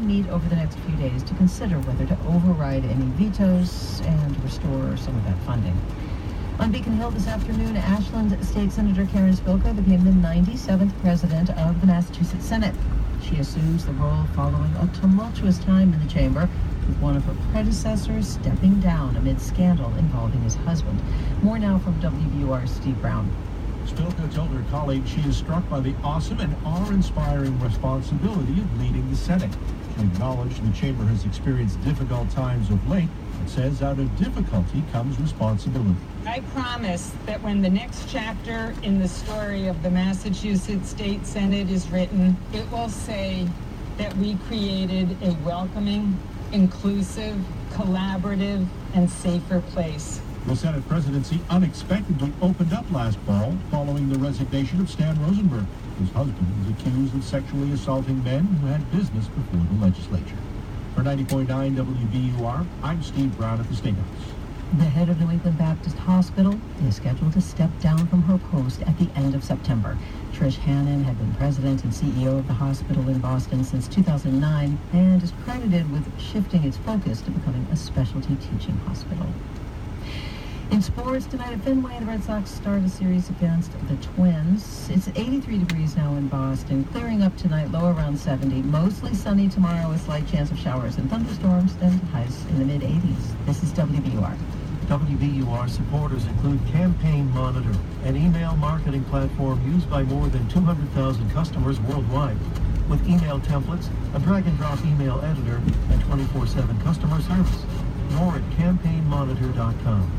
meet over the next few days to consider whether to override any vetoes and restore some of that funding. On Beacon Hill this afternoon, Ashland State Senator Karen Spilka became the 97th president of the Massachusetts Senate. She assumes the role following a tumultuous time in the chamber, with one of her predecessors stepping down amid scandal involving his husband. More now from WBUR's Steve Brown. Spilka told her colleagues she is struck by the awesome and awe-inspiring responsibility of leading the Senate. She acknowledged the chamber has experienced difficult times of late, but says out of difficulty comes responsibility. I promise that when the next chapter in the story of the Massachusetts State Senate is written, it will say that we created a welcoming, inclusive, collaborative, and safer place. The Senate presidency unexpectedly opened up last fall following the resignation of Stan Rosenberg, whose husband was accused of sexually assaulting men who had business before the legislature. For 90.9 WBUR, I'm Steve Brown at the State House. The head of New England Baptist Hospital is scheduled to step down from her post at the end of September. Trish Hannon had been president and CEO of the hospital in Boston since 2009 and is credited with shifting its focus to becoming a specialty teaching hospital. In sports, tonight at Fenway, the Red Sox start a series against the Twins. It's 83 degrees now in Boston, clearing up tonight, low around 70. Mostly sunny tomorrow, a slight chance of showers and thunderstorms, then highs in the mid-80s. This is WBUR. WBUR supporters include Campaign Monitor, an email marketing platform used by more than 200,000 customers worldwide. With email templates, a drag-and-drop email editor, and 24/7 customer service. More at campaignmonitor.com.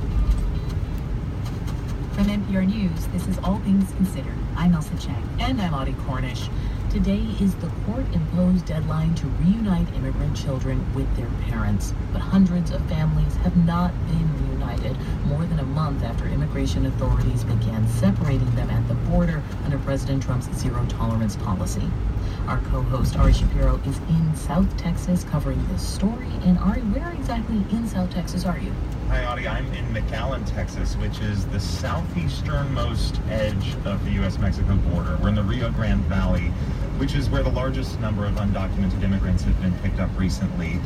From NPR News, this is All Things Considered. I'm Elsa Chang. And I'm Audie Cornish. Today is the court-imposed deadline to reunite immigrant children with their parents. But hundreds of families have not been reunited more than a month after immigration authorities began separating them at the border under President Trump's zero-tolerance policy. Our co-host Ari Shapiro is in South Texas covering this story. And Ari, where exactly in South Texas are you? Hi, Audie. I'm in McAllen, Texas, which is the southeasternmost edge of the U.S.-Mexico border. We're in the Rio Grande Valley, which is where the largest number of undocumented immigrants have been picked up recently.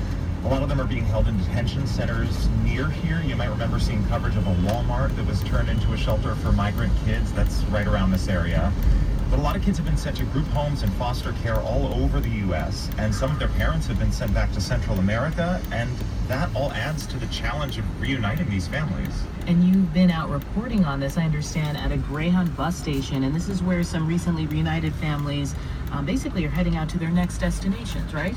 A lot of them are being held in detention centers near here. You might remember seeing coverage of a Walmart that was turned into a shelter for migrant kids. That's right around this area. But a lot of kids have been sent to group homes and foster care all over the U.S., and some of their parents have been sent back to Central America, and that all adds to the challenge of reuniting these families. And you've been out reporting on this, I understand, at a Greyhound bus station, and this is where some recently reunited families basically are heading out to their next destinations, right?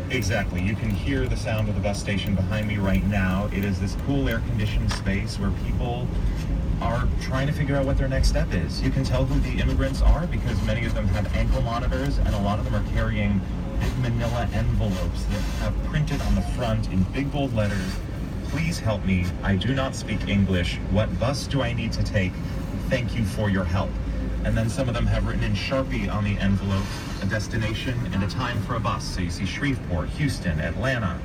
Exactly. You can hear the sound of the bus station behind me right now. It is this cool air-conditioned space where people are trying to figure out what their next step is. You can tell who the immigrants are because many of them have ankle monitors, and a lot of them are carrying big manila envelopes that have printed on the front in big bold letters, "Please help me. I do not speak English. What bus do I need to take? Thank you for your help." And then some of them have written in Sharpie on the envelope a destination and a time for a bus. So you see Shreveport, Houston, Atlanta,